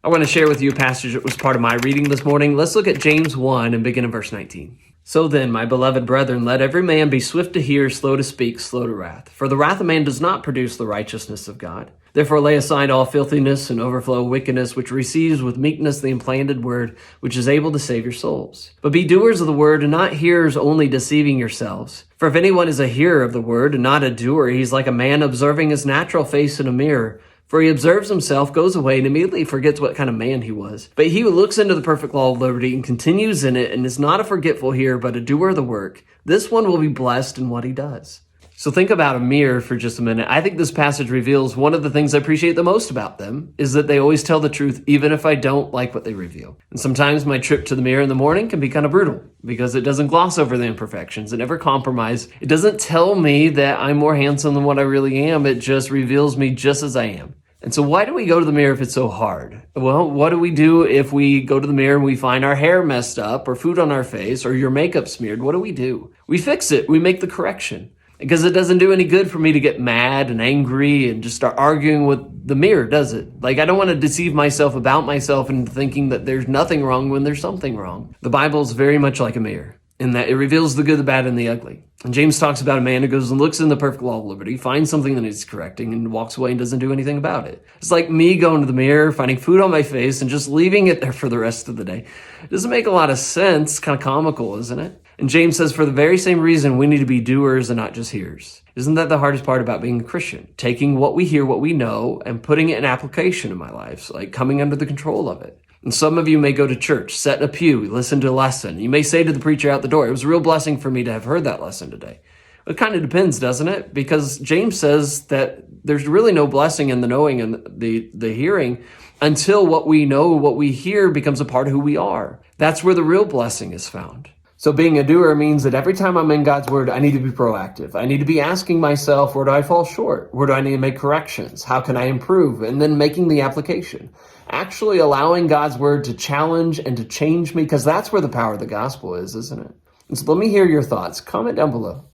I want to share with you a passage that was part of my reading this morning. Let's look at James 1 and begin in verse 19. So then, my beloved brethren, let every man be swift to hear, slow to speak, slow to wrath. For the wrath of man does not produce the righteousness of God. Therefore lay aside all filthiness and overflow of wickedness, which receives with meekness the implanted word, which is able to save your souls. But be doers of the word, and not hearers only, deceiving yourselves. For if anyone is a hearer of the word, and not a doer, he is like a man observing his natural face in a mirror. For he observes himself, goes away, and immediately forgets what kind of man he was. But he who looks into the perfect law of liberty and continues in it, and is not a forgetful hearer, but a doer of the work, this one will be blessed in what he does. So think about a mirror for just a minute. I think this passage reveals one of the things I appreciate the most about them is that they always tell the truth, even if I don't like what they reveal. And sometimes my trip to the mirror in the morning can be kind of brutal because it doesn't gloss over the imperfections. It never compromises. It doesn't tell me that I'm more handsome than what I really am. It just reveals me just as I am. And so why do we go to the mirror if it's so hard? Well, what do we do if we go to the mirror and we find our hair messed up or food on our face or your makeup smeared? What do? We fix it. We make the correction. Because it doesn't do any good for me to get mad and angry and just start arguing with the mirror, does it? Like, I don't want to deceive myself about myself into thinking that there's nothing wrong when there's something wrong. The Bible is very much like a mirror in that it reveals the good, the bad, and the ugly. And James talks about a man who goes and looks in the perfect law of liberty, finds something that needs correcting, and walks away and doesn't do anything about it. It's like me going to the mirror, finding food on my face, and just leaving it there for the rest of the day. It doesn't make a lot of sense. It's kind of comical, isn't it? And James says, for the very same reason, we need to be doers and not just hearers. Isn't that the hardest part about being a Christian? Taking what we hear, what we know, and putting it in application in my life, like coming under the control of it. And some of you may go to church, sit in a pew, listen to a lesson. You may say to the preacher out the door, it was a real blessing for me to have heard that lesson today. It kind of depends, doesn't it? Because James says that there's really no blessing in the knowing and the hearing until what we know, what we hear becomes a part of who we are. That's where the real blessing is found. So being a doer means that every time I'm in God's word, I need to be proactive. I need to be asking myself, where do I fall short? Where do I need to make corrections? How can I improve? And then making the application. Actually allowing God's word to challenge and to change me, because that's where the power of the gospel is, isn't it? And so let me hear your thoughts. Comment down below.